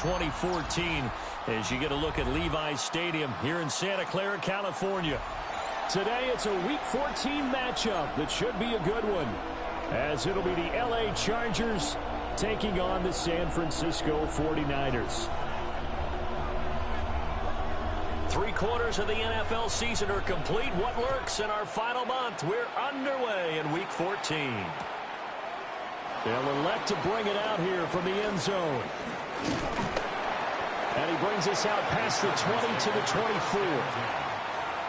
2014 as you get a look at Levi's Stadium here in Santa Clara, California. Today it's a Week 14 matchup that should be a good one, as it'll be the LA Chargers taking on the San Francisco 49ers. 3/4 of the NFL season are complete. What lurks in our final month? We're underway in Week 14. They'll elect to bring it out here from the end zone. And he brings us out past the 20 to the 24.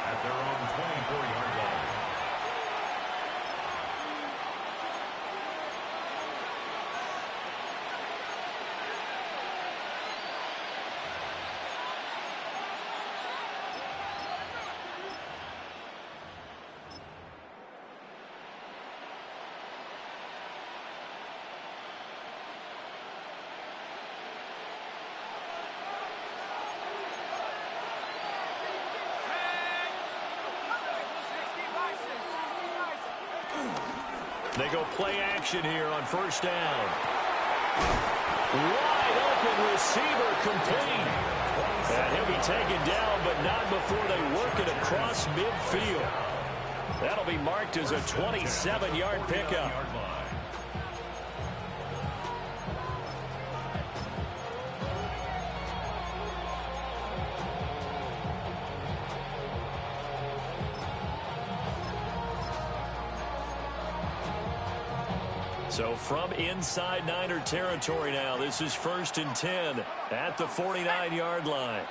At their own 24-yard line. They go play action here on first down. Wide open receiver complete. And he'll be taken down, but not before they work it across midfield. That'll be marked as a 27-yard pickup. So from inside Niner territory now, this is 1st and 10 at the 49-yard line.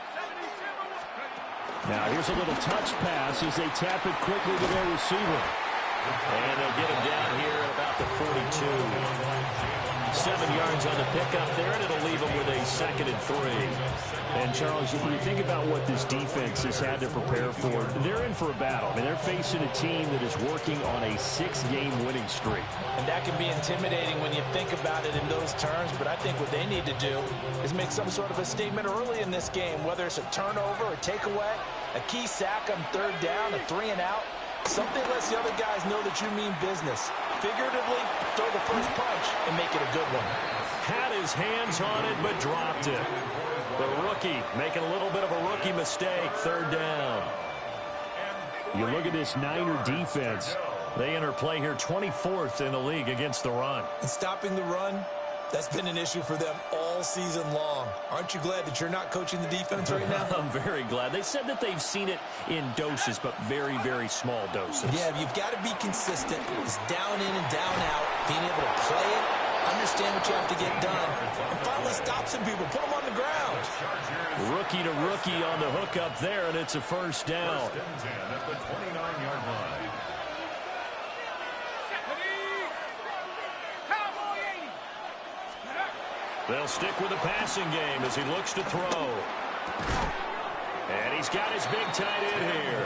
Now here's a little touch pass as they tap it quickly to their receiver. And they'll get him down here at about the 42. 7 yards on the pickup there, and it'll leave them with a 2nd and 3. And, Charles, when you think about what this defense has had to prepare for, they're in for a battle. I mean, they're facing a team that is working on a 6-game winning streak. And that can be intimidating when you think about it in those terms, but I think what they need to do is make some sort of a statement early in this game, whether it's a turnover, a takeaway, a key sack on 3rd down, a 3-and-out. Something lets the other guys know that you mean business. Figuratively, throw the first punch and make it a good one. Had his hands on it, but dropped it. The rookie making a little bit of a rookie mistake. 3rd down. You look at this Niner defense. They enter play here 24th in the league against the run. And stopping the run, that's been an issue for them all season long. Aren't you glad that you're not coaching the defense right now? I'm very glad. They said that they've seen it in doses, but very, very small doses. Yeah, you've got to be consistent. It's down in and down out. Being able to play it, understand what you have to get done, and finally stop some people, put them on the ground. Rookie to rookie on the hook up there, and it's a 1st down. 1st and 10 at the 29-yard line. They'll stick with the passing game as he looks to throw. And he's got his big tight end here.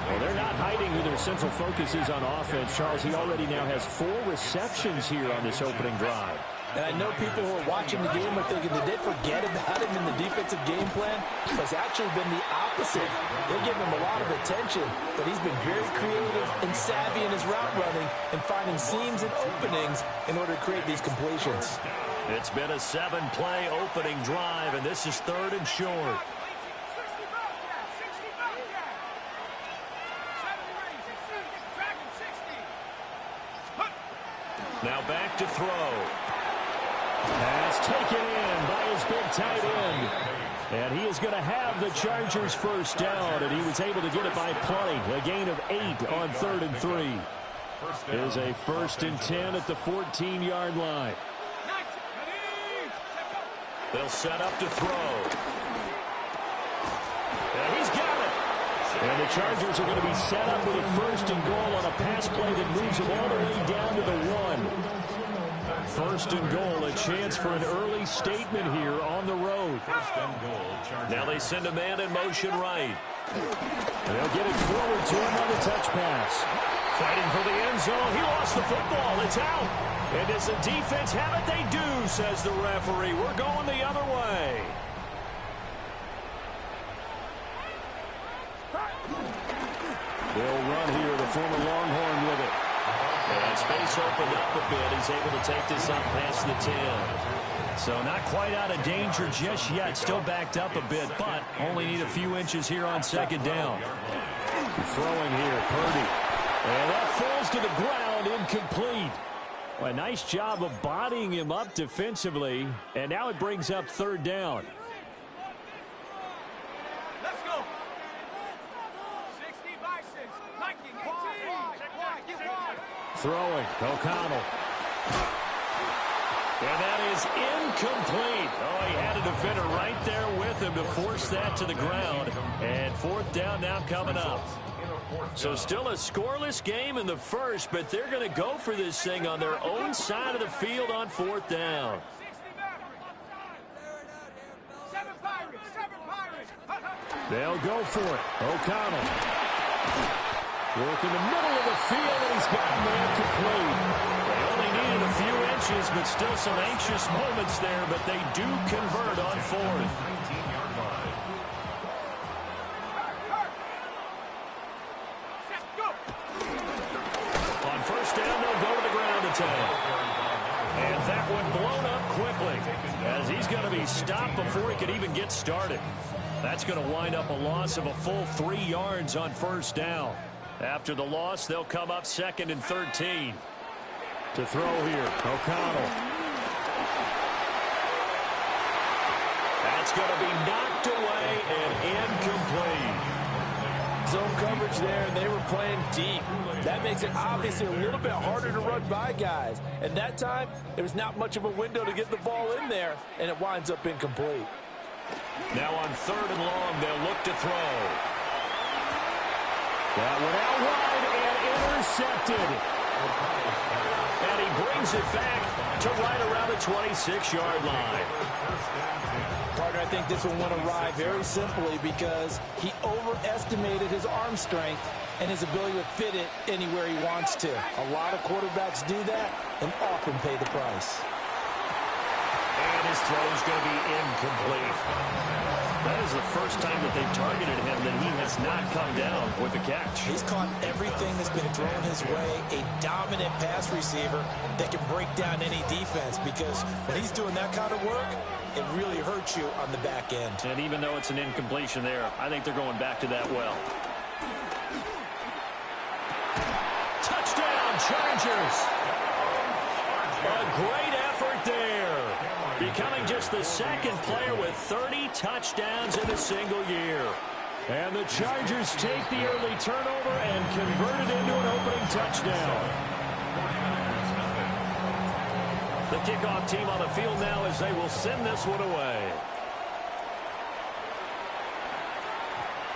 Well, they're not hiding who their central focus is on offense. Charles, he already now has 4 receptions here on this opening drive. And I know people who are watching the game are thinking, did they forget about him in the defensive game plan? It's actually been the opposite. They're giving him a lot of attention, but he's been very creative and savvy in his route running and finding seams and openings in order to create these completions. It's been a 7-play opening drive, and this is 3rd and short. Now back to throw. Pass taken in by his big tight end. And he is going to have the Chargers 1st down, and he was able to get it by plenty. A gain of 8 on 3rd and 3. It is a 1st and 10 at the 14-yard line. They'll set up to throw. And he's got it. And the Chargers are going to be set up with a 1st and goal on a pass play that moves them all the way down to the 1. 1st and goal, a chance for an early statement here on the road. 1st and goal, Chargers. Now they send a man in motion right. They'll get it forward to him on the touch pass. Fighting for the end zone. He lost the football. It's out. And does the defense have it? They do, says the referee. We're going the other way. They'll run here, the former Longhorn with it. And space opened up a bit. He's able to take this up past the 10. So not quite out of danger just yet. Still backed up a bit, but only need a few inches here on second down. Throwing here, Purdy. And that falls to the ground, incomplete. Well, a nice job of bodying him up defensively. And now it brings up third down. Let's go. 60 by 6. Throwing, O'Connell. And that is incomplete. Oh, he had a defender right there with him to force that to the ground. And fourth down now coming up. So still a scoreless game in the first, but they're going to go for this thing on their own side of the field on fourth down. They'll go for it. O'Connell. Work in the middle of the field, and he's got man complete. They only needed a few inches, but still some anxious moments there, but they do convert on fourth. On first down, they'll go to the ground attack. And that one blown up quickly, as he's going to be stopped before he could even get started. That's going to wind up a loss of a full 3 yards on first down. After the loss, they'll come up second and 13. To throw here, O'Connell. That's going to be knocked away and incomplete. Zone coverage there, and they were playing deep. That makes it obviously a little bit harder to run by guys. And that time, there was not much of a window to get the ball in there, and it winds up incomplete. Now on third and long, they'll look to throw. That one out wide and intercepted. And he brings it back to right around the 26-yard line. Partner, I think this one went awry very simply because he overestimated his arm strength and his ability to fit it anywhere he wants to. A lot of quarterbacks do that and often pay the price. And his throw is going to be incomplete. That is the first time that they've targeted him that he has not come down with a catch. He's caught everything that's been thrown his way, a dominant pass receiver that can break down any defense, because when he's doing that kind of work, it really hurts you on the back end. And even though it's an incompletion there, I think they're going back to that well. Touchdown, Chargers! A great effort there. Becoming just the second player with 30 touchdowns in a single year. And the Chargers take the early turnover and convert it into an opening touchdown. The kickoff team on the field now as they will send this one away.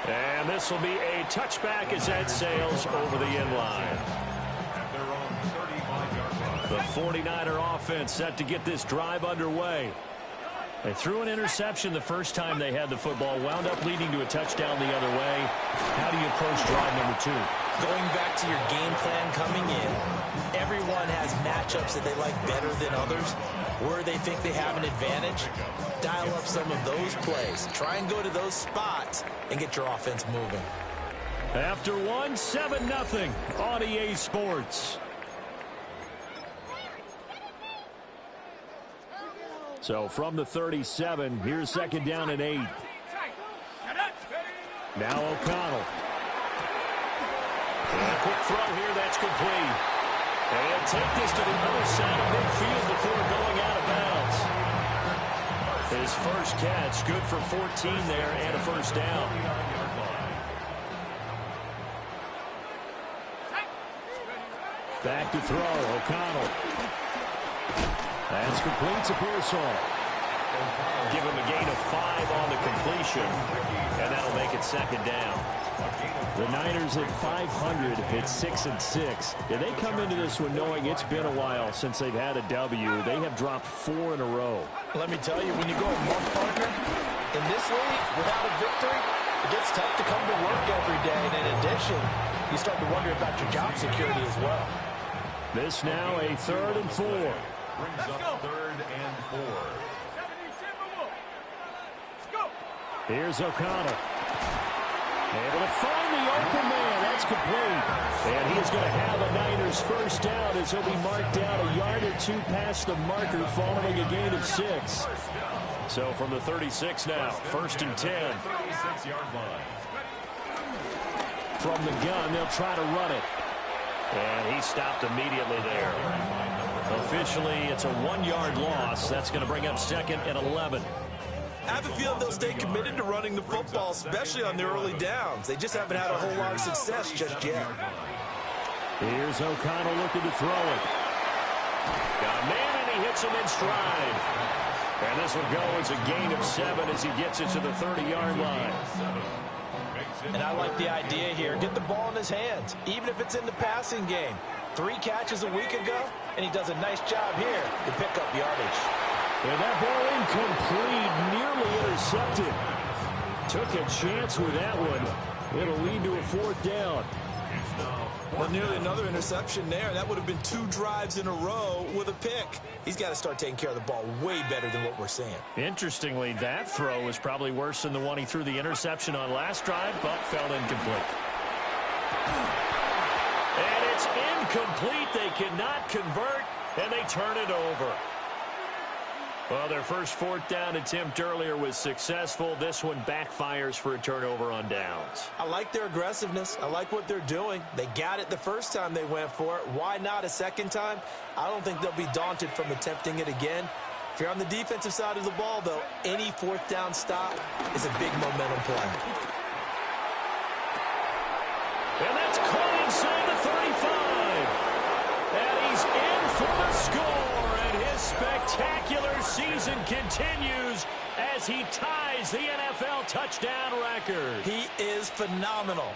And this will be a touchback as that sails over the end line. The 49er offense set to get this drive underway. They threw an interception the first time they had the football, wound up leading to a touchdown the other way. How do you approach drive number 2? Going back to your game plan coming in, everyone has matchups that they like better than others, where they think they have an advantage. Dial up some of those plays. Try and go to those spots and get your offense moving. After one, 7-0 on EA Sports. So from the 37, here's second down and 8. Now O'Connell. And a quick throw here, that's complete. And take this to the other side of midfield before going out of bounds. His first catch, good for 14 there and a first down. Back to throw, O'Connell. That's complete to Pearsall. Give him a gain of 5 on the completion, and that'll make it second down. The Niners at 500 at 6-6. Yeah, they come into this one knowing it's been a while since they've had a W. They have dropped 4 in a row. Let me tell you, when you go a month, partner, in this league, without a victory, it gets tough to come to work every day. And in addition, you start to wonder about your job security as well. This now a 3rd and 4. Brings up 3rd and 4. Here's O'Connell. Able to find the open man. That's complete. And he is going to have a Niners first down as he'll be marked down a yard or two past the marker following a gain of 6. So from the 36 now, 1st and 10. 36-yard line. From the gun, they'll try to run it. And he stopped immediately there. Officially, it's a 1-yard loss. That's going to bring up 2nd and 11. I have a feeling they'll stay committed to running the football, especially on the early downs. They just haven't had a whole lot of success just yet. Here's O'Connell looking to throw it. Got a man, and he hits him in stride. And this will go as a gain of 7 as he gets it to the 30-yard line. And I like the idea here. Get the ball in his hands, even if it's in the passing game. 3 catches a week ago, and he does a nice job here to pick up yardage. And that ball incomplete, nearly intercepted. Took a chance with that one. It'll lead to a 4th down. Well, nearly another interception there. That would have been 2 drives in a row with a pick. He's got to start taking care of the ball way better than what we're seeing. Interestingly, that throw was probably worse than the one he threw the interception on last drive, but fell incomplete. And it's incomplete. They cannot convert, and they turn it over. Well, their first 4th down attempt earlier was successful. This one backfires for a turnover on downs. I like their aggressiveness. I like what they're doing. They got it the first time they went for it. Why not a second time? I don't think they'll be daunted from attempting it again. If you're on the defensive side of the ball, though, any 4th down stop is a big momentum play. And that's caught inside the 35. And he's in for the score. His spectacular season continues as he ties the NFL touchdown record. He is phenomenal.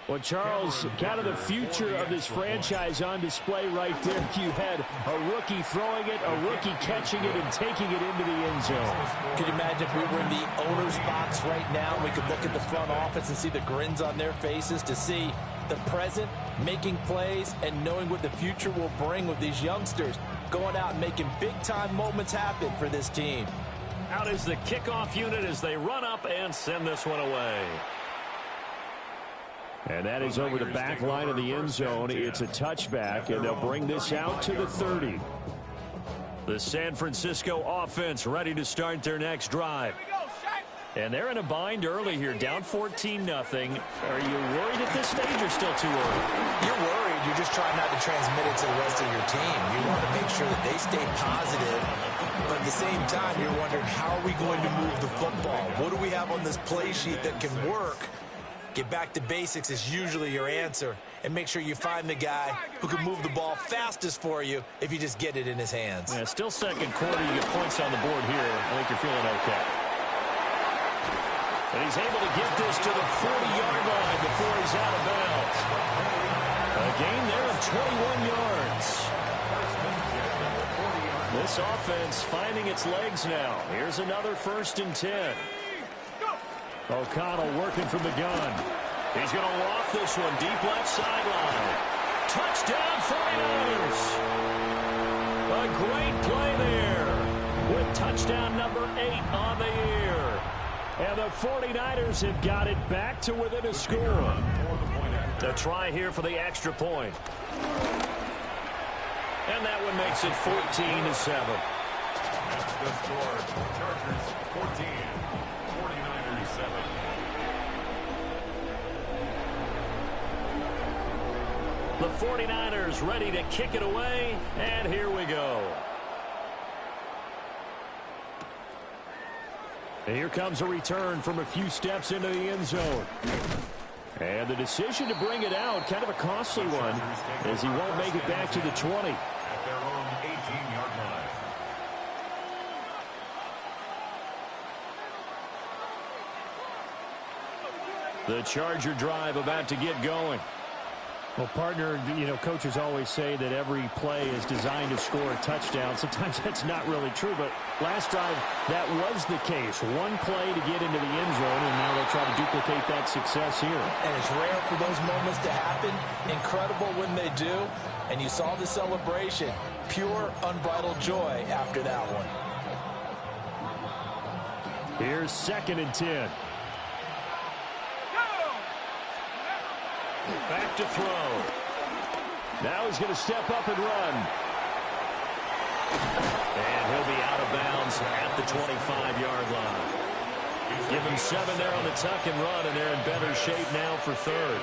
Well, Charles, kind of the future of this franchise on display right there. You had a rookie throwing it, a rookie catching it, and taking it into the end zone. Could you imagine if we were in the owner's box right now, we could look at the front office and see the grins on their faces to see the present, making plays, and knowing what the future will bring with these youngsters going out and making big-time moments happen for this team. Out is the kickoff unit as they run up and send this one away. And that is over the back line of the end zone. It's a touchback, and they'll bring this out to the 30. The San Francisco offense ready to start their next drive. And they're in a bind early here, down 14-0. Are you worried at this stage or still too early? You're worried. You're just trying not to transmit it to the rest of your team. You want to make sure that they stay positive. But at the same time, you're wondering, how are we going to move the football? What do we have on this play sheet that can work? Get back to basics is usually your answer. And make sure you find the guy who can move the ball fastest for you if you just get it in his hands. Yeah, still second quarter. You get points on the board here. I think you're feeling okay. And he's able to get this to the 40-yard line before he's out of bounds. A gain there of 21 yards. This offense finding its legs now. Here's another 1st and 10. O'Connell working from the gun. He's going to loft this one deep left sideline. Touchdown 49ers. A great play there with touchdown number 8 on the year. And the 49ers have got it back to within a score. A try here for the extra point. And that one makes it 14-7. That's the score. Chargers 14, 49ers 7. The 49ers ready to kick it away, and here we go. And here comes a return from a few steps into the end zone. And the decision to bring it out, kind of a costly one, as he won't make it back to the 20. At their own 18-yard line. The Charger drive about to get going. Well, partner, coaches always say that every play is designed to score a touchdown. Sometimes that's not really true, but last drive, that was the case. One play to get into the end zone, and now they'll try to duplicate that success here. And it's rare for those moments to happen. Incredible when they do. And you saw the celebration. Pure, unbridled joy after that one. Here's 2nd and 10. Back to throw. Now he's going to step up and run. And he'll be out of bounds at the 25-yard line. Give him 7 there on the tuck and run, and they're in better shape now for third.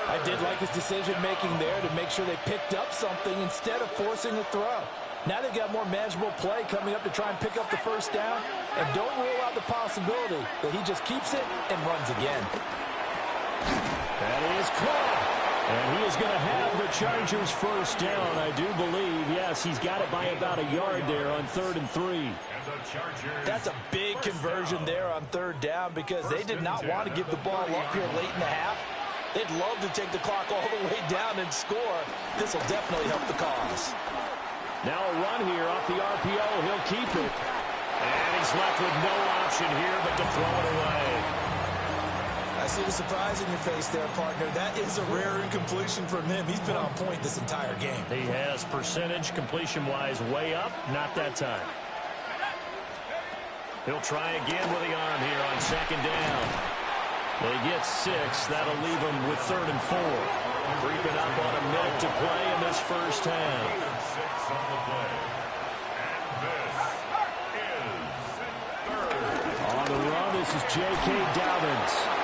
I did like his decision-making there to make sure they picked up something instead of forcing a throw. Now they've got more manageable play coming up to try and pick up the first down, and don't rule out the possibility that he just keeps it and runs again. That is caught. And he is going to have the Chargers first down, I do believe. Yes, he's got it by about a yard there on 3rd and 3. That's a big conversion there on 3rd down because they did not want to give the ball up here late in the half. They'd love to take the clock all the way down and score. This will definitely help the cause. Now a run here off the RPO. He'll keep it. And he's left with no option here but to throw it away. I see the surprise in your face there, partner. That is a rare incompletion from him. He's been on point this entire game. He has percentage completion-wise way up. Not that time. He'll try again with the arm here on 2nd down. They get 6. That'll leave them with 3rd and 4. Creeping up on a minute to play in this first half. 6 on the play. And this is 3rd. On the run, this is J.K. Dobbins.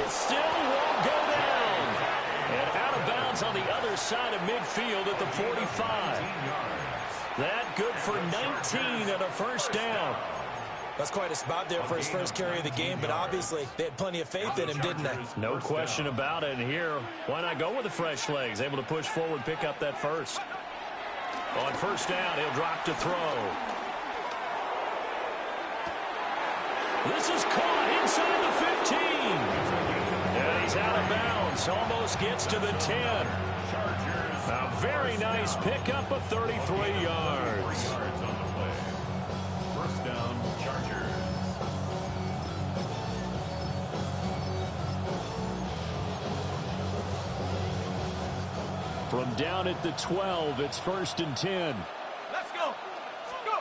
It still won't go down. And out of bounds on the other side of midfield at the 45. That good for 19 and a first down. That's quite a spot there for his first carry of the game, but obviously they had plenty of faith in him, didn't they? No question about it. And here, why not go with the fresh legs? Able to push forward, pick up that first. On first down, he'll drop to throw. This is caught inside the 15. And he's out of bounds. Almost gets to the 10. A very nice pickup of 33 yards. First down, Chargers. From down at the 12, it's 1st and 10. Let's go. Go.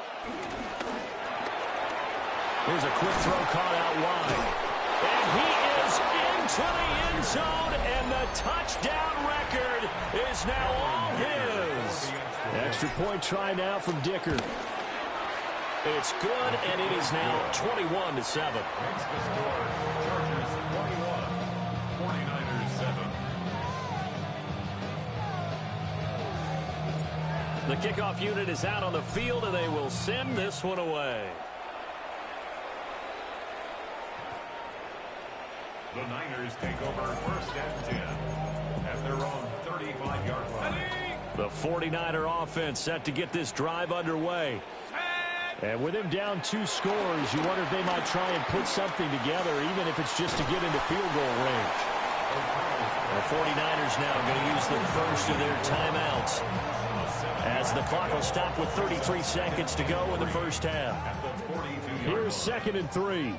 Here's a quick throw caught out wide. And he is into the end zone, and the touchdown record is now all his. Extra point try now from Dicker. It's good, and it is now 21-7. Makes the score. Chargers 21, 49ers 7. The kickoff unit is out on the field, and they will send this one away. The Niners take over 1st and 10 at their own 35-yard line. The 49er offense set to get this drive underway. And with him down 2 scores, you wonder if they might try and put something together, even if it's just to get into field goal range. The 49ers now going to use the first of their timeouts, as the clock will stop with 33 seconds to go in the first half. Here's 2nd and 3.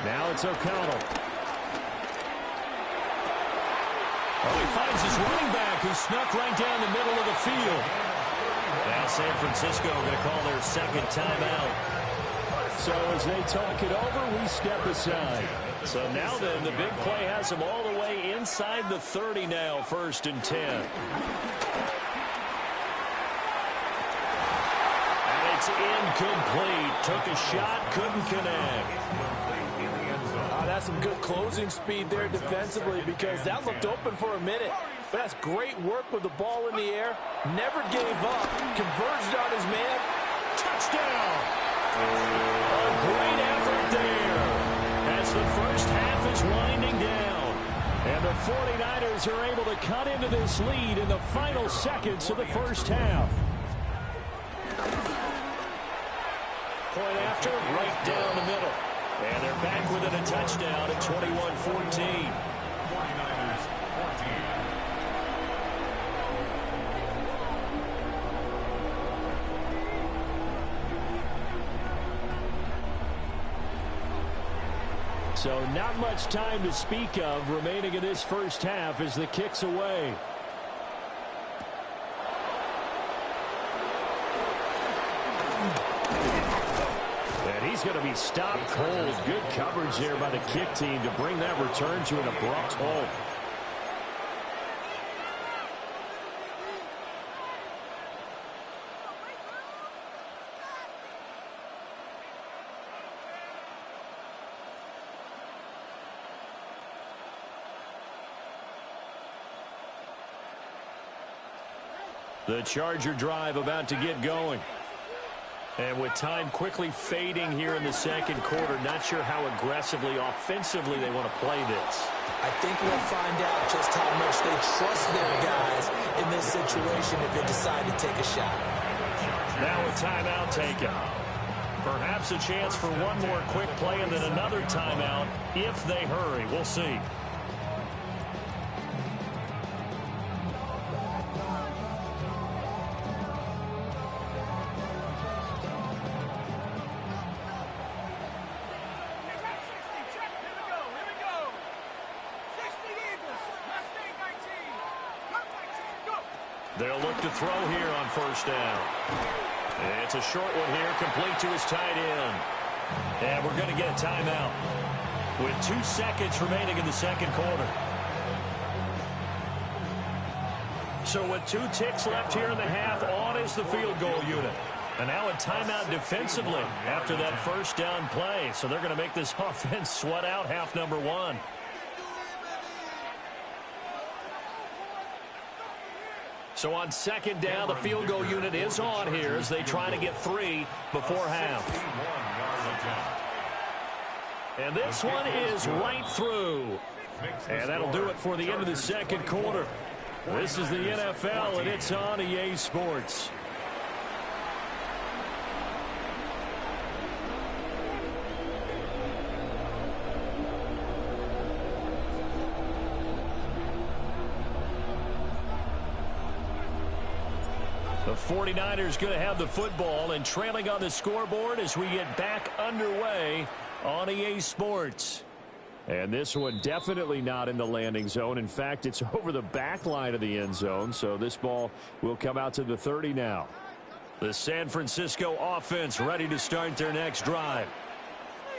Now it's O'Connell. Oh, he finds his running back, who snuck right down the middle of the field. Now San Francisco going to call their 2nd timeout. So as they talk it over, we step aside. So now then, the big play has him all the way inside the 30 now, 1st and 10. And it's incomplete. Took a shot, couldn't connect. That's some good closing speed there defensively because that looked open for a minute. But that's great work with the ball in the air. Never gave up. Converged on his man. Touchdown! A great effort there as the first half is winding down. And the 49ers are able to cut into this lead in the final seconds of the first half. Point after, right down the middle. And they're back within a touchdown at 21-14. 49ers 14. So not much time to speak of remaining in this first half as the kick's away. And He's going to be stopped cold. Good coverage there by the kick team to bring that return to an abrupt halt. The Charger drive about to get going. And with time quickly fading here in the second quarter, not sure how aggressively, offensively they want to play this. I think we'll find out just how much they trust their guys in this situation if they decide to take a shot. Now a timeout taken. Perhaps a chance for one more quick play and then another timeout if they hurry. We'll see. They'll look to throw here on first down. It's a short one here, complete to his tight end. And we're going to get a timeout with 2 seconds remaining in the second quarter. So with 2 ticks left here in the half, on is the field goal unit. And now a timeout defensively after that first down play. So they're going to make this offense sweat out half number 1. So on second down, the field goal unit is on here as they try to get 3 before half. And this one is right through. And that'll do it for the end of the second quarter. This is the NFL, and it's on EA Sports. The 49ers going to have the football and trailing on the scoreboard as we get back underway on EA Sports. And this one definitely not in the landing zone. In fact, it's over the back line of the end zone. So this ball will come out to the 30 now. The San Francisco offense ready to start their next drive.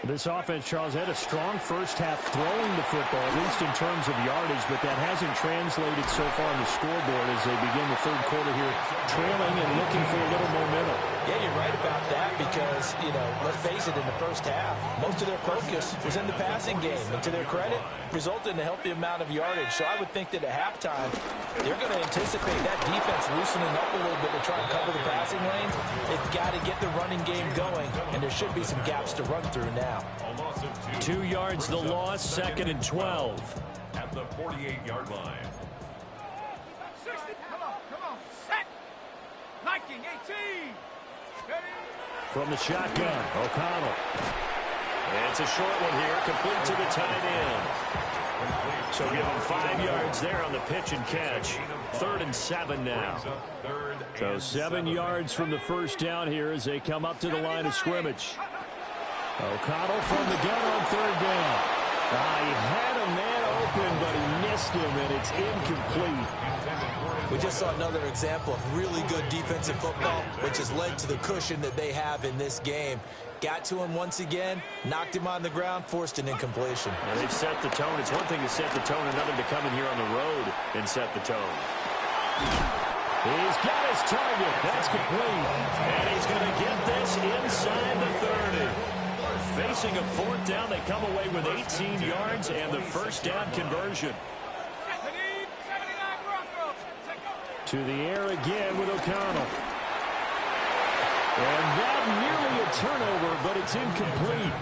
This offense, Charles, had a strong first half throwing the football, at least in terms of yardage, but that hasn't translated so far on the scoreboard as they begin the third quarter here, trailing and looking for a little momentum. Yeah, you're right about that because, let's face it, in the first half, most of their focus was in the passing game. And to their credit, resulted in a healthy amount of yardage. So I would think that at halftime, they're going to anticipate that defense loosening up a little bit to try and cover the passing lanes. They've got to get the running game going, and there should be some gaps to run through now. 2 yards the loss, second and 12. At the 48-yard line. 60, come on, set. 19, 18. From the shotgun, O'Connell. It's a short one here, complete to the tight end. So give him 5 yards there on the pitch and catch. 3rd and 7 now. So 7 yards from the first down here as they come up to the line of scrimmage. O'Connell from the gun on 3rd down. He had a man open, but he missed him, and it's incomplete. We just saw another example of really good defensive football, which has led to the cushion that they have in this game. Got to him once again, knocked him on the ground, forced an incompletion. And they've set the tone. It's one thing to set the tone, another to come in here on the road and set the tone. He's got his target. That's complete. And he's going to get this inside the 30. Facing a 4th down, they come away with 18 yards and the first down conversion. To the air again with O'Connell. And that nearly a turnover, but it's incomplete.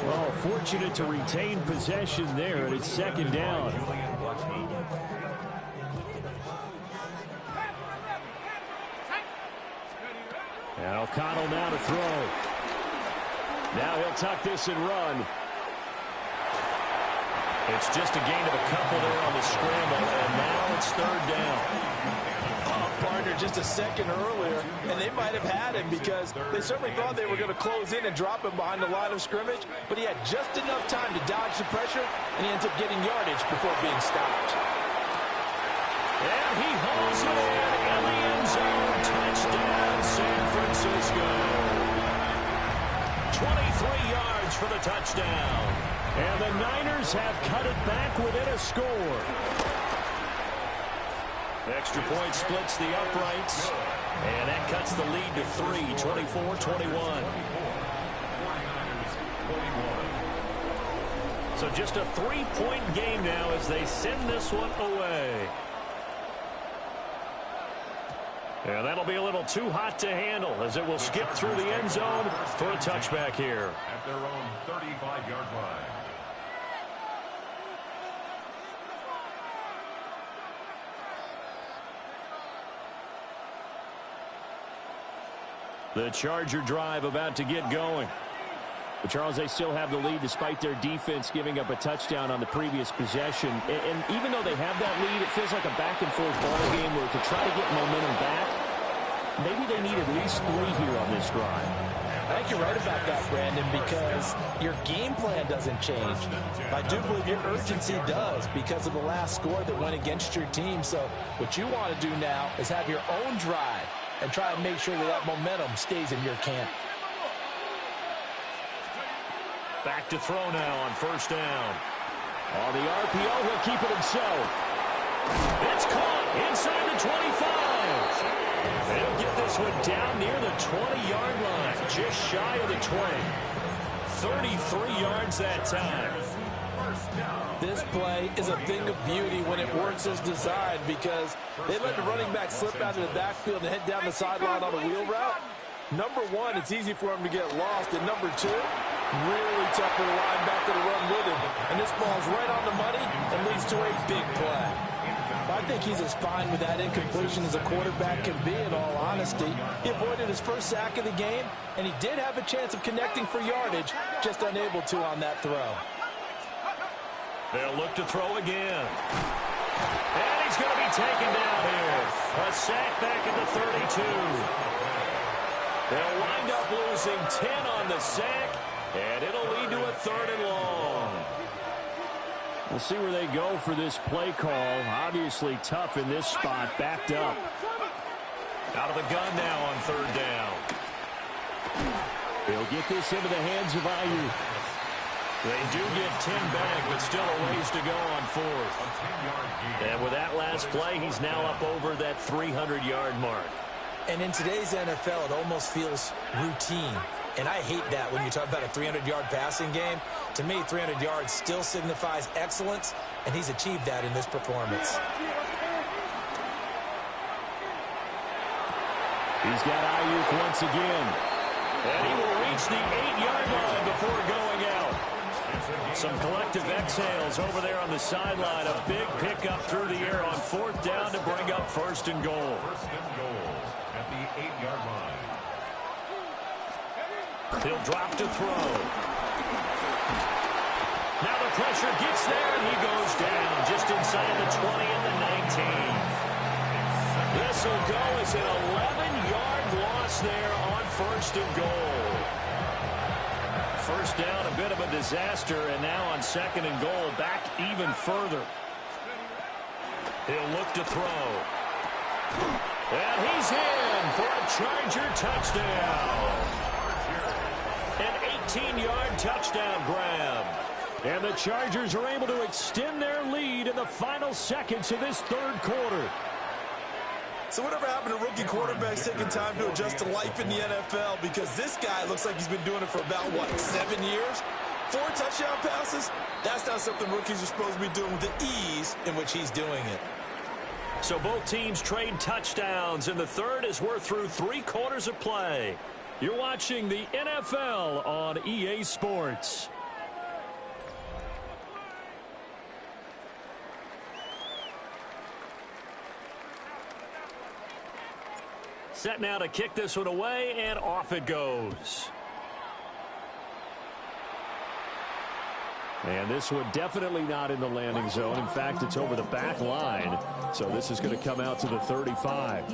Well, fortunate to retain possession there, and it's 2nd down. And O'Connell now to throw. Now he'll tuck this and run. It's just a gain of a couple there on the scramble, and now it's 3rd down. Partner just a second earlier, and they might have had him because they certainly thought they were going to close in and drop him behind the line of scrimmage, but he had just enough time to dodge the pressure, and he ends up getting yardage before being stopped. And he hauls it in the end zone. Touchdown, San Francisco. 23 yards for the touchdown. And the Niners have cut it back within a score. Extra point splits the uprights. And that cuts the lead to 3, 24-21. So just a 3-point game now as they send this one away. And that'll be a little too hot to handle as it will skip through the end zone for a touchback here. At their own 35-yard line. The Charger drive about to get going. But Charles, they still have the lead despite their defense giving up a touchdown on the previous possession. And even though they have that lead, it feels like a back-and-forth ball game where to try to get momentum back, maybe they need at least 3 here on this drive. I think you're right about that, Brandon, because your game plan doesn't change. I do believe your urgency does because of the last score that went against your team. So what you want to do now is have your own drive and try and make sure that that momentum stays in your camp. Back to throw now on first down. On the RPO, he'll keep it himself. It's caught inside the 25. They'll get this one down near the 20-yard line, just shy of the 20. 33 yards that time. This play is a thing of beauty when it works as designed because they let the running back slip out of the backfield and head down the sideline on a wheel route. Number one, it's easy for him to get lost. And number two, really tough for the linebacker to run with him. And this ball's right on the money and leads to a big play. I think he's as fine with that incompletion as a quarterback can be, in all honesty. He avoided his first sack of the game, and he did have a chance of connecting for yardage, just unable to on that throw. They'll look to throw again. And he's going to be taken down here. A sack back at the 32. They'll wind up losing 10 on the sack, and it'll lead to a 3rd and long. We'll see where they go for this play call. Obviously tough in this spot, backed up. Out of the gun now on 3rd down. They'll get this into the hands of Ayuk. They do get 10 back, but still a ways to go on 4th. And with that last play, he's now up over that 300-yard mark. And in today's NFL, it almost feels routine. And I hate that when you talk about a 300-yard passing game. To me, 300 yards still signifies excellence, and he's achieved that in this performance. He's got Ayuk once again. And he will reach the 8-yard line before going out. Some collective exhales over there on the sideline. A big pickup through the air on 4th down to bring up 1st and goal. 1st and goal at the 8-yard line. He'll drop to throw. Now the pressure gets there, and he goes down just inside the 20 and the 19. This will go as an 11-yard loss there on 1st and goal. 1st down, a bit of a disaster, and now on 2nd and goal, back even further. He'll look to throw. And he's in for a Charger touchdown. An 18-yard touchdown grab. And the Chargers are able to extend their lead in the final seconds of this 3rd quarter. So whatever happened to rookie quarterbacks taking time to adjust to life in the NFL? Because this guy looks like he's been doing it for about, 7 years? 4 touchdown passes? That's not something rookies are supposed to be doing with the ease in which he's doing it. So both teams trade touchdowns in the 3rd as we're through 3 quarters of play. You're watching the NFL on EA Sports. Set now to kick this one away, and off it goes. And this one definitely not in the landing zone. In fact, it's over the back line. So this is going to come out to the 35.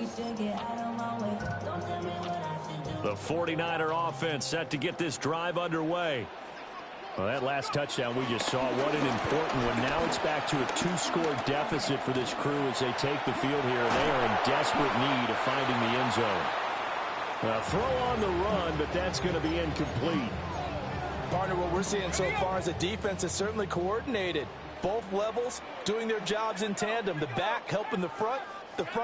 The 49er offense set to get this drive underway. Well, that last touchdown we just saw, what an important one. Now it's back to a 2-score deficit for this crew as they take the field here. They are in desperate need of finding the end zone. A throw on the run, but that's going to be incomplete. Partner, what we're seeing so far is the defense is certainly coordinated. Both levels doing their jobs in tandem. The back helping the front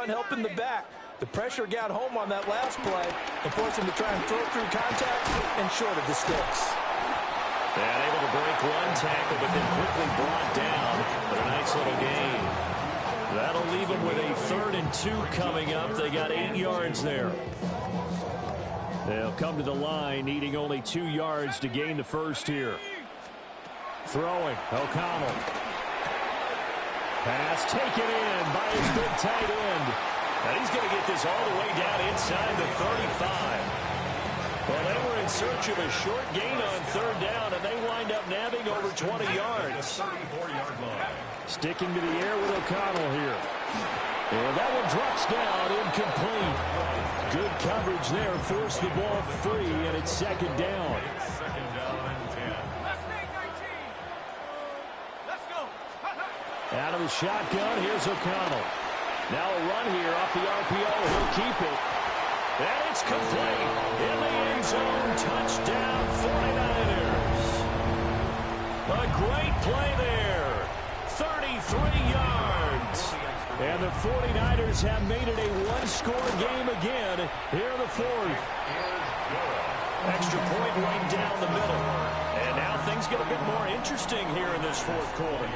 helping the back. The pressure got home on that last play and forced him to try and throw through contact and short of the sticks. And able to break one tackle, but then quickly brought down. But a nice little gain. That'll leave them with a 3rd and 2 coming up. They got 8 yards there. They'll come to the line, needing only 2 yards to gain the first here. Throwing, O'Connell. Pass taken in by his big tight end. And he's going to get this all the way down inside the 35. Well, they were in search of a short gain on 3rd down, and they wind up nabbing over 20 yards. 34-yard line. Sticking to the air with O'Connell here. And that one drops down, incomplete. Good coverage there, forced the ball free, and it's 2nd down. It's 2nd down and 10. Let's go. Out of the shotgun, here's O'Connell. Now a run here off the RPO. He'll keep it. And it's complete. In the end zone, touchdown 49ers. A great play there. 33 yards. And the 49ers have made it a one-score game again here in the 4th. Extra point right down the middle. And now things get a bit more interesting here in this 4th quarter.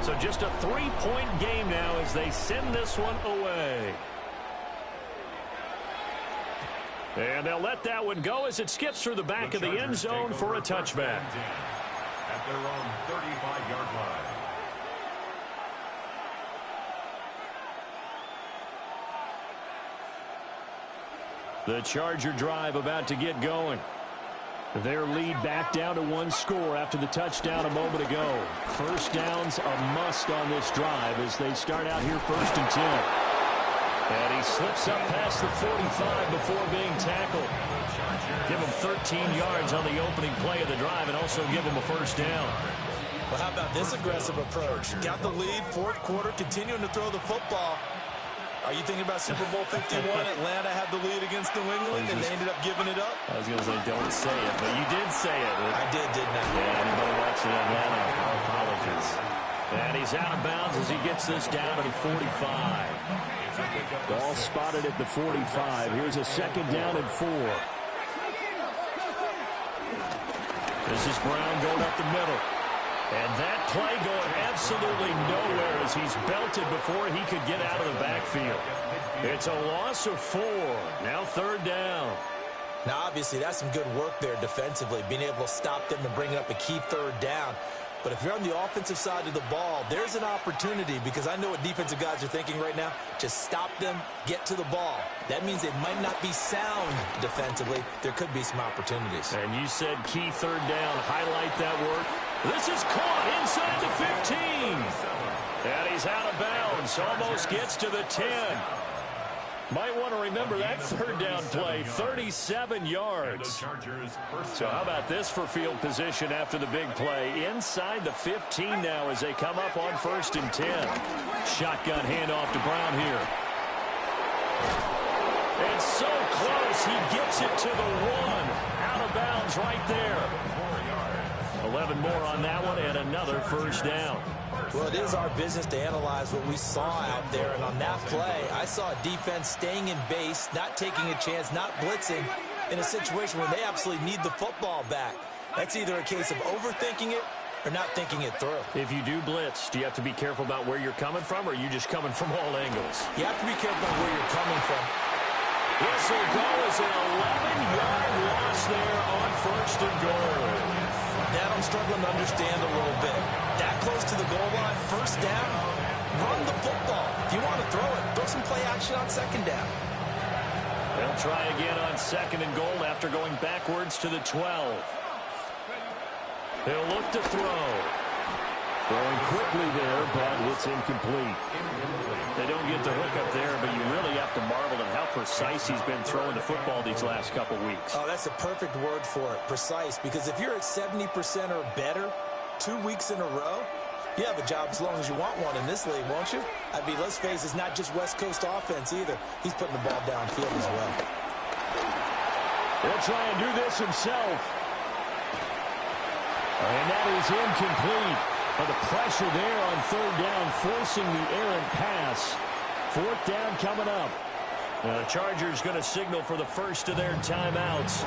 So just a 3-point game now as they send this one away. And they'll let that one go as it skips through the back of the end zone for a touchback. At their own 35-yard line. The Charger drive about to get going. Their lead back down to 1 score after the touchdown a moment ago. First down's a must on this drive as they start out here 1st and 10. And he slips up past the 45 before being tackled. Give him 13 yards on the opening play of the drive and also give him a first down. Well, how about this aggressive approach? Got the lead, 4th quarter, continuing to throw the football. Are you thinking about Super Bowl 51? Atlanta had the lead against New England, and they ended up giving it up? I was going to say, don't say it, but you did say it. I did, didn't I? Yeah, anybody watching Atlanta, our apologies. And he's out of bounds as he gets this down to the 45. Ball spotted at the 45. Here's a 2nd down and 4. This is Brown going up the middle. And that play going absolutely nowhere as he's belted before he could get out of the backfield. It's a loss of 4. Now 3rd down. Now, obviously, that's some good work there defensively, being able to stop them and bring up a key 3rd down. But if you're on the offensive side of the ball, there's an opportunity because I know what defensive guys are thinking right now. Just stop them, get to the ball. That means they might not be sound defensively. There could be some opportunities. And you said key 3rd down. Highlight that word. This is caught inside the 15. And he's out of bounds. Almost gets to the 10. Might want to remember that 3rd down play. 37 yards. So how about this for field position after the big play? Inside the 15 now as they come up on 1st and 10. Shotgun handoff to Brown here. It's so close. He gets it to the 1. Out of bounds right there. 11 more on that one and another first down. Well, it is our business to analyze what we saw out there. And on that play, I saw a defense staying in base, not taking a chance, not blitzing in a situation where they absolutely need the football back. That's either a case of overthinking it or not thinking it through. If you do blitz, do you have to be careful about where you're coming from, or are you just coming from all angles? You have to be careful about where you're coming from. Whistle goes, an 11-yard loss there on 1st and goal. That I'm struggling to understand a little bit. That close to the goal line, 1st down, run the football. If you want to throw it, throw some play action on 2nd down. They'll try again on 2nd and goal after going backwards to the 12. They'll look to throw. Throwing quickly there, but it's incomplete. They don't get the hook up there, but you really have to marvel at how precise he's been throwing the football these last couple weeks. Oh, that's a perfect word for it, precise, because if you're at 70% or better 2 weeks in a row, You have a job as long as you want one in this league, won't you? I mean, let's face it, it's not just West Coast offense either. He's putting the ball downfield as well. He'll try and do this himself. And that is incomplete. But the pressure there on third down, forcing the errant pass. Fourth down coming up. The Chargers going to signal for the first of their timeouts.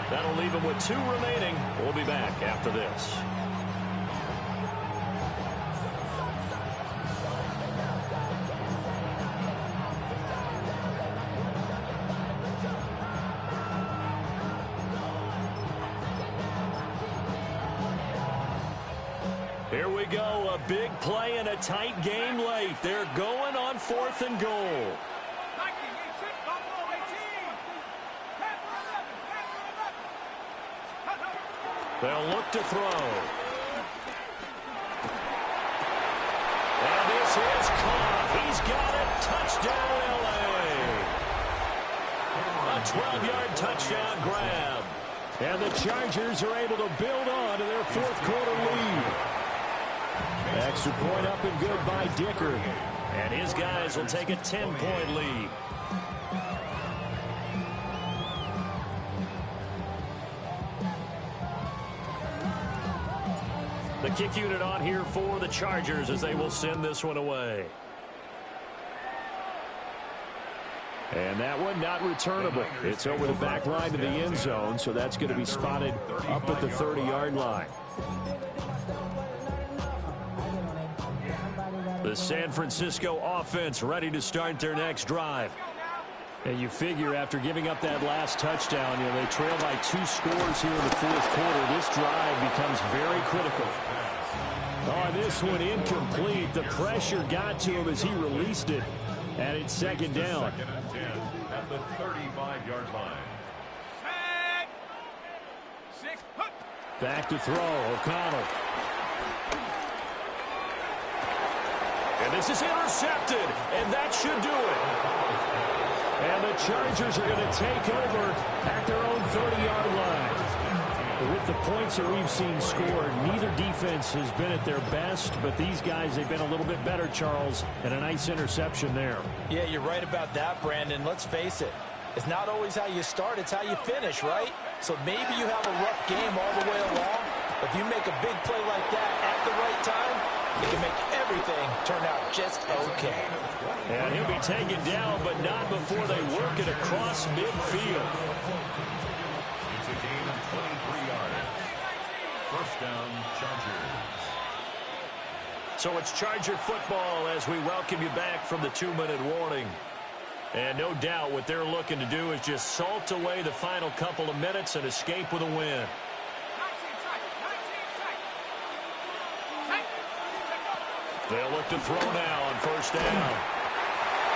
That'll leave them with 2 remaining. We'll be back after this. Here we go, a big play and a tight game late. They're going on 4th and goal. They'll look to throw. And this is caught. He's got it. Touchdown, L.A. A 12-yard touchdown grab. And the Chargers are able to build on to their 4th quarter lead. Extra point up and good by Dicker. And his guys will take a 10-point lead. The kick unit on here for the Chargers as they will send this one away. And that one not returnable. It's over the back line to the end zone, so that's going to be spotted up at the 30-yard line. The San Francisco offense ready to start their next drive. And you figure after giving up that last touchdown, they trail by 2 scores here in the 4th quarter. This drive becomes very critical. Oh, this one incomplete. The pressure got to him as he released it. And it's 2nd down. 2nd and 10 at the 35-yard line. Back to throw, O'Connell. And this is intercepted, and that should do it. And the Chargers are going to take over at their own 30-yard line. With the points that we've seen scored, neither defense has been at their best, but these guys, they've been a little bit better, Charles, and a nice interception there. Yeah, you're right about that, Brandon. Let's face it. It's not always how you start, it's how you finish, right? So maybe you have a rough game all the way along. If you make a big play like that at the right time, it can make everything turn out just okay. And he'll be taken down, but not before they work it across midfield. It's a gain of 23 yards. First down, Chargers. So it's Charger football as we welcome you back from the 2-minute warning. And no doubt what they're looking to do is just salt away the final couple of minutes and escape with a win. They'll look to throw now on first down.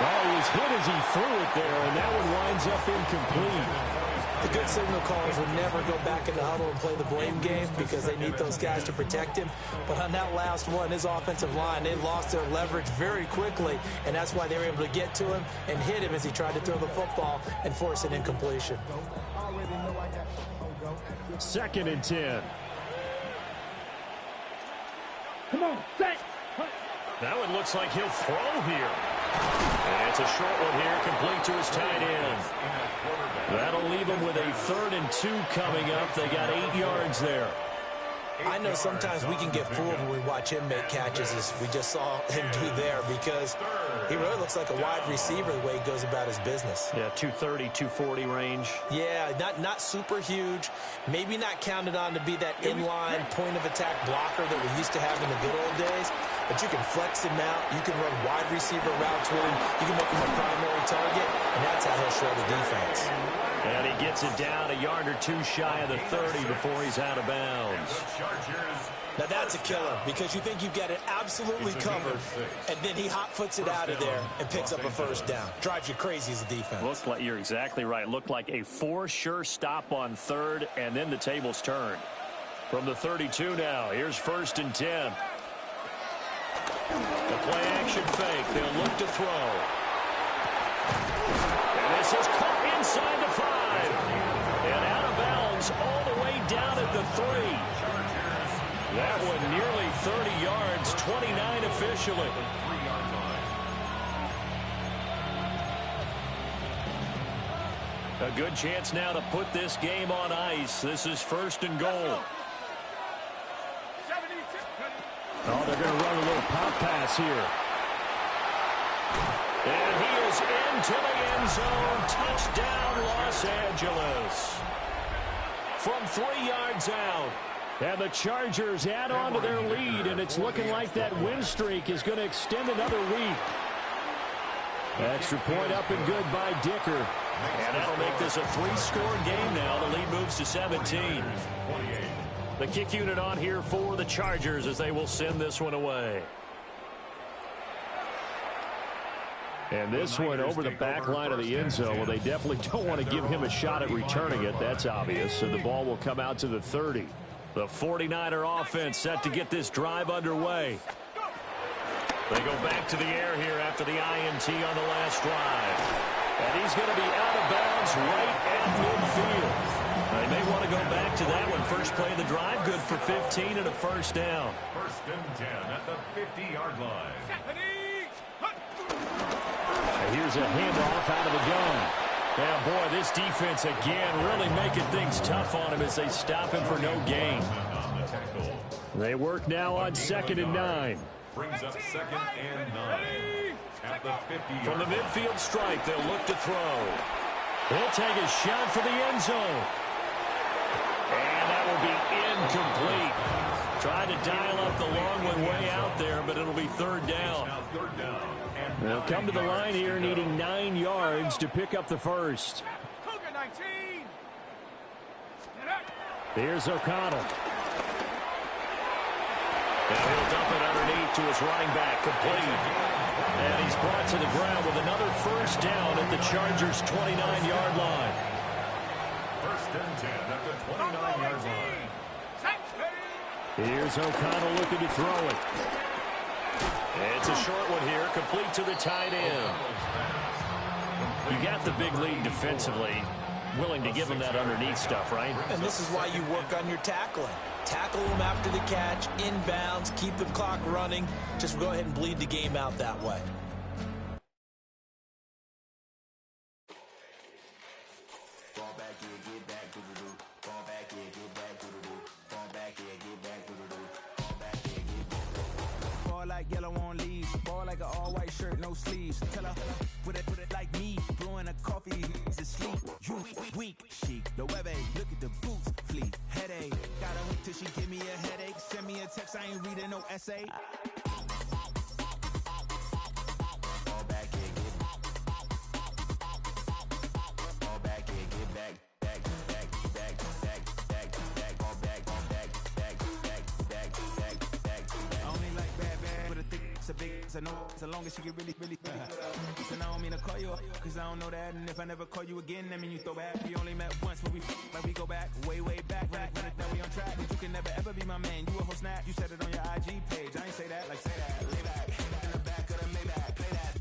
Oh, he was hit as he threw it there, and that one winds up incomplete. The good signal callers would never go back in the huddle and play the blame game because they need those guys to protect him. But on that last one, his offensive line, they lost their leverage very quickly, and that's why they were able to get to him and hit him as he tried to throw the football and force an incompletion. 2nd and 10. Come on, set. Now it looks like he'll throw here. And it's a short one here, complete to his tight end. That'll leave him with a 3rd and 2 coming up. They got 8 yards there. I know sometimes we can get fooled when we watch him make catches as we just saw him do there because he really looks like a wide receiver the way he goes about his business. Yeah, 230, 240 range. Yeah, not super huge. Maybe not counted on to be that inline point-of-attack blocker that we used to have in the good old days. But you can flex him out. You can run wide receiver routes with him. You can make him a primary target, and that's how he'll shred the defense. And he gets it down a yard or 2 shy of the 30 before he's out of bounds. Now that's a killer because you think you've got it absolutely covered, and then he hot-foots it out of there and picks up a first down. Drives you crazy as a defense. Looked like, you're exactly right. Looked like a for-sure stop on 3rd, and then the tables turned. From the 32 now, here's 1st and 10. The play-action fake. They'll look to throw. And this is caught inside the 5. And out of bounds all the way down at the 3. That one nearly 30 yards, 29 officially. 3-yard line. A good chance now to put this game on ice. This is 1st and goal. Oh, they're going to run a little pop pass here. And he is into the end zone. Touchdown, Los Angeles. From 3 yards out. And the Chargers add on to their lead, and it's looking like that win streak is going to extend another week. Extra point up and good by Dicker. And that'll make this a 3-score game now. The lead moves to 17. The kick unit on here for the Chargers as they will send this one away. And this one over the back line of the end zone. Well, they definitely don't want to give him a shot at returning it. That's obvious. So the ball will come out to the 30. The 49er offense set to get this drive underway. They go back to the air here after the INT on the last drive. And he's going to be out of bounds right at midfield. They may want to go back to that one. First play of the drive, good for 15 and a first down. 1st and 10 at the 50-yard line. And here's a handoff out of the gun. Yeah, boy, this defense again really making things tough on him as they stop him for no gain. They work now on 2nd and 9. Brings up 2nd and 9. At the 50-yard From the midfield strike, they'll look to throw. He'll take a shot for the end zone. And that will be incomplete. Tried to dial up the long one way out there, but it'll be 3rd down. Now 3rd down. They'll come to the line here needing 9 yards to pick up the first. Here's O'Connell. And he'll dump it underneath to his running back, complete. And he's brought to the ground with another first down at the Chargers' 29-yard line. 1st and 10 at the 29-yard line. Here's O'Connell looking to throw it. It's a short one here, complete to the tight end. You got the big lead defensively. Willing to give him that underneath stuff, right? And this is why you work on your tackling. Tackle them after the catch, inbounds, keep the clock running. Just go ahead and bleed the game out that way. Ball like yellow on leaves. Ball like an all-white shirt, no sleeves. Tell her, put it like me. Blowing a coffee, he's asleep. You weak, chic. The web look at the boots, fleet. Headache. Got a hook till she give me a headache. Send me a text, I ain't reading no essay. Fall back here, get fall back here, get back. I know so long as she get really Listen, I don't mean to call you up, cause I don't know that. And if I never call you again, that mean you throw back. We only met once, but we go back, way back. Run it, now we on track. But you can never ever be my man. You a whole snap, you said it on your IG page. I ain't say that, like say that. Lay back, in the back of the Maybach. Play that.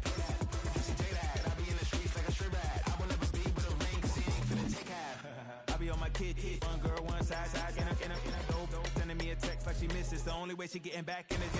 She say that, I be in the streets like a stray rat. I will never be with a ring, cause he ain't finna take half. I be on my kid, one girl, one side, in a dope. Sending me a text like she misses. The only way she getting back in it.